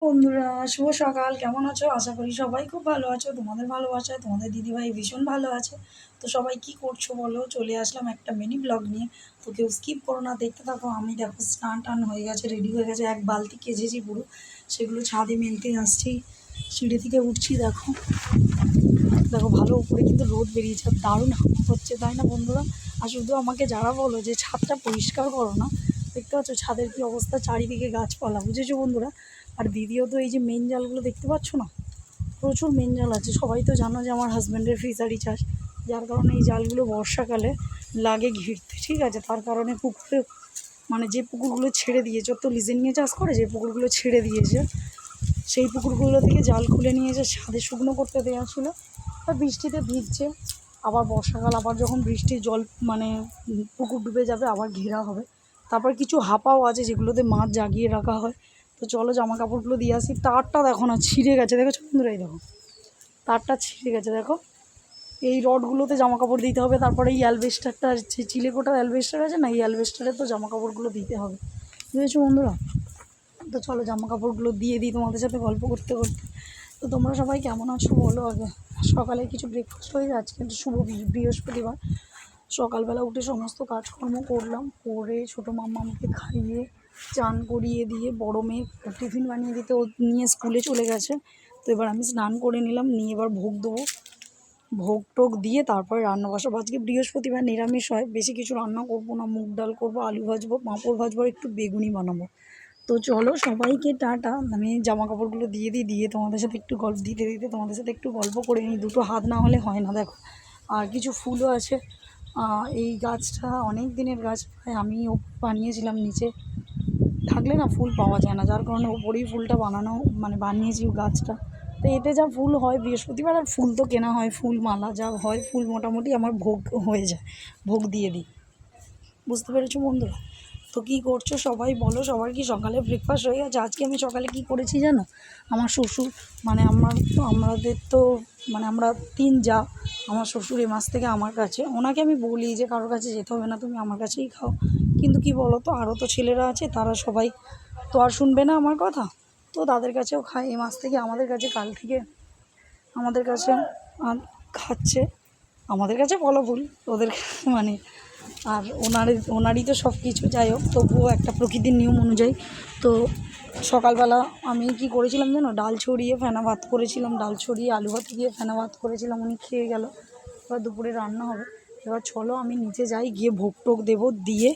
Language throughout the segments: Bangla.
বন্ধুরা, শুভ সকাল। কেমন আছো? আশা করি সবাই খুব ভালো আছো। তোমাদের ভালোবাসায় তোমাদের দিদিভাই ভীষণ ভালো আছে। তো সবাই কি করছো বলো? চলে আসলাম একটা মিনি ব্লগ নিয়ে। তো কেউ স্কিপ করো না, দেখতে থাকো। আমি দেখো স্নান টান হয়ে গেছে, রেডি হয়ে গেছে, এক বালতি কেজেছি পুরো। সেগুলো ছাদে মেলতে আসছি, সিঁড়ি থেকে উঠছি। দেখো দেখো ভালো উপরে কিন্তু রোদ বেরিয়েছে, দারুণ হাওয়া হচ্ছে, তাই না বন্ধুরা? আর শুধু আমাকে যারা বলো যে ছাদটা পরিষ্কার করো না, দেখতে পাচ্ছ ছাদের কী অবস্থা, চারিদিকে গাছপালা, বুঝেছো বন্ধুরা? আর দ্বিতীয়ত এই যে মেন জালগুলো দেখতে পাচ্ছ না, প্রচুর মেন জাল আছে। সবাই তো জানো যে আমার হাজব্যান্ডের ফিশারি চাষ, যার কারণে এই জালগুলো বর্ষাকালে লাগে ঘিরতে, ঠিক আছে? তার কারণে পুকুরে মানে যে পুকুরগুলো ছেড়ে দিয়েছে, তো লিজে নিয়ে চাষ করে, যে পুকুরগুলো ছেড়ে দিয়েছে সেই পুকুরগুলো থেকে জাল খুলে নিয়ে এসে ছাদে শুকনো করতে দেওয়া ছিল। আর বৃষ্টিতে ভিজছে, আবার বর্ষাকাল, আবার যখন বৃষ্টির জল মানে পুকুর ডুবে যাবে আবার ঘেরা হবে। তারপর কিছু হাঁপাও আছে যেগুলোতে মাছ জাগিয়ে রাখা হয়। তো চলো জামা কাপড়গুলো দিয়ে আসি। তারটা দেখো না, ছিঁড়ে গেছে, দেখেছো বন্ধুরা? এই দেখো তারটা ছিঁড়ে গেছে, দেখো। এই রডগুলোতে জামা কাপড় দিতে হবে। তারপরে এই অ্যালবেস্টারটা, চিলেকোটার অ্যালবেস্টার আছে না, এই অ্যালবেস্টারে তো জামা কাপড়গুলো দিতে হবে, বুঝেছো বন্ধুরা? তো চলো জামা কাপড়গুলো দিয়ে দিই তোমাদের সাথে গল্প করতে করতে। তো তোমরা সবাই কেমন আছো বলো আগে। সকালে কিছু ব্রেকফাস্ট হয়ে যাচ্ছে, কিন্তু শুভ বৃহস্পতিবার। সকালবেলা উঠে সমস্ত কাজকর্ম করলাম, করে ছোটো মাম্মামকে খাইয়ে চান করিয়ে দিয়ে বড় মেয়ে টিফিন বানিয়ে দিতে ও নিয়ে স্কুলে চলে গেছে। তো এবার আমি স্নান করে নিলাম, নিয়ে এবার ভোগ দেবো। ভোগ টোগ দিয়ে তারপরে রান্না বসাবো। আজকে বৃহস্পতিবার, নিরামিষ হয়, বেশি কিছু রান্না করবো না। মুগ ডাল করবো, আলু ভাজবো, পাঁপড় ভাজবো, আর একটু বেগুনি বানাবো। তো চলো সবাইকে টাটা। আমি জামা কাপড়গুলো দিয়ে দিই, দিয়ে তোমাদের সাথে একটু গল্প দিতে দিতে তোমাদের সাথে একটু গল্প করে নিই। দুটো হাত না হলে হয় না, দেখো। আর কিছু ফুলও আছে। এই গাছটা অনেক দিনের গাছ, আমি বানিয়েছিলাম, নিচে থাকলে না ফুল পাওয়া যায় না, যার কারণে ওপরেই ফুলটা বানানো মানে বানিয়েছি গাছটা। তো এতে যা ফুল হয় বৃহস্পতিবার, আর ফুল তো কেনা হয়, ফুল মালা যা হয়, ফুল মোটামুটি আমার ভোগ হয়ে যায়, ভোগ দিয়ে দিই। বুঝতে পেরেছো বন্ধুরা? তো কী করছো সবাই বলো, সবার কি সকালে ব্রেকফাস্ট হয়ে গেছে? আজকে আমি সকালে কি করেছি জানো? আমার শ্বশুর মানে আমাদের তো মানে আমরা তিন যা। আমার শ্বশুর এ মাস থেকে আমার কাছে, ওনাকে আমি বলি যে কারোর কাছে যেতে হবে না, তুমি আমার কাছেই খাও। কিন্তু কি বলো তো, আরও তো ছেলেরা আছে, তারা সবাই তো আর শুনবে না আমার কথা। তো তাদের কাছেও খায়, এই মাস থেকে আমাদের কাছে, কাল থেকে আমাদের কাছে খাচ্ছে। আমাদের কাছে বলা ভুল, ওদের মানে আর ওনারই তো সব কিছু। যাই হোক, তবুও একটা প্রকৃতির নিয়ম অনুযায়ী। তো সকালবেলা আমি কি করেছিলাম জানো? ডাল ছড়িয়ে ফেনা ভাত করেছিলাম, ডাল ছড়িয়ে আলু ভাত দিয়ে ফেনা ভাত করেছিলাম, উনি খেয়ে গেল। এবার দুপুরে রান্না হবে। এবার চলো আমি নিচে যাই, গিয়ে ভোগ টোগ দেবো, দিয়ে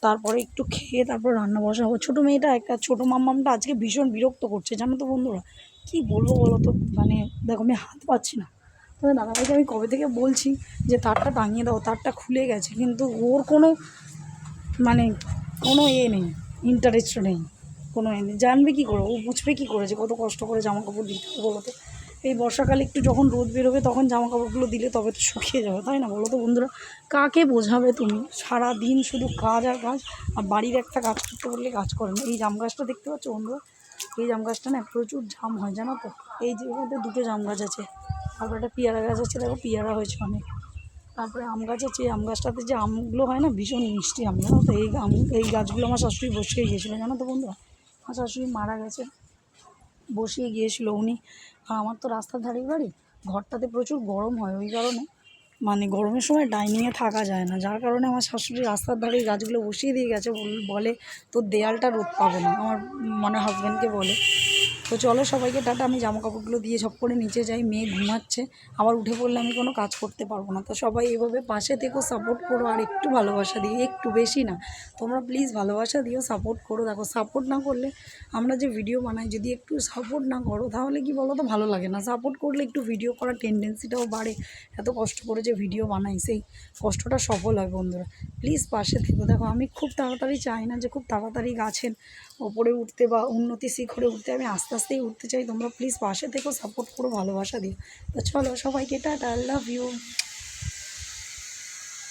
তারপরে একটু খেয়ে তারপর রান্না বসাবো। ছোটো মেয়েটা, একটা ছোটো মাম্মামটা আজকে ভীষণ বিরক্ত করছে, জানো তো বন্ধুরা? কী বলবো বলো তো, মানে দেখো আমি হাত পাচ্ছি না। তবে দাদাভাইকে আমি কবে থেকে বলছি যে তারটা টাঙিয়ে দাও, তারটা খুলে গেছে, কিন্তু ওর কোনো মানে কোনো নেই, ইন্টারেস্ট নেই, কোনো নেই। জানবে কী করে, ও বুঝবে কী করে যে কত কষ্ট করে জামা কাপড় দিতে হবে বলো তো? এই বর্ষাকালে একটু যখন রোদ বেরোবে তখন জামা কাপড়গুলো দিলে তবে তো শুকিয়ে যাবে, তাই না বলো তো বন্ধুরা? কাকে বোঝাবে তুমি? সারা দিন শুধু কাজ আর কাজ, আর বাড়ির একটা কাজ করতে বললে কাজ করে না। এই জাম গাছটা দেখতে পাচ্ছ বন্ধুরা? এই জাম গাছটা না প্রচুর জাম হয়, জানো তো? এই যে মধ্যে দুটো জাম গাছ আছে, তারপর একটা পেয়ারা গাছ আছে, দেখো পেয়ারা হয়েছে অনেক। তারপরে আম গাছ আছে, আম গাছটাতে যে আমগুলো হয় না, ভীষণ মিষ্টি আম, জানো তো? এই গাছগুলো আমার শাশুড়ি বসিয়ে গিয়েছিলো, জানো তো বন্ধুরা? আমার শাশুড়ি মারা গেছে, বসিয়ে গিয়েছিলো উনি। আর আমার তো রাস্তার ধারেই বাড়ি, ঘরটাতে প্রচুর গরম হয়, ওই কারণে মানে গরমের সময় ডাইনিংয়ে থাকা যায় না, যার কারণে আমার শাশুড়ি রাস্তার ধারে এই গাছগুলো বসিয়ে দিয়ে গেছে। বলে তোর দেয়ালটা রোদ পাবে না, আমার মানে হাজব্যান্ডকে বলে। তো চলো সবাইকে টাটা। আমি জামা কাপড়গুলো দিয়ে ঝপ করে নিচে যাই, মেয়ে ঘুমাচ্ছে, আবার উঠে পড়লে আমি কোনো কাজ করতে পারবো না। তো সবাই এভাবে পাশে থেকেও সাপোর্ট করো, আর একটু ভালোবাসা দিও, একটু বেশি না, তোমরা প্লিজ ভালোবাসা দিও, সাপোর্ট করো। দেখো সাপোর্ট না করলে, আমরা যে ভিডিও বানাই, যদি একটু সাপোর্ট না করো তাহলে কি বলো তো, ভালো লাগে না। সাপোর্ট করলে একটু ভিডিও করার টেন্ডেন্সিটাও বাড়ে। এত কষ্ট করে যে ভিডিও বানাই, সেই কষ্টটা সফল হয় বন্ধুরা। প্লিজ পাশে থেকো। দেখো আমি খুব তাড়াতাড়ি চাই না যে খুব তাড়াতাড়ি গাছের ওপরে উঠতে বা উন্নতি শিখরে উঠতে, আমি আস্তে আস্তেই উঠতে চাই। তোমরা প্লিজ পাশে থেকো, সাপোর্ট করো, ভালোবাসা দিও। তো চলো সবাইকে টাটা, আই লাভ ইউ।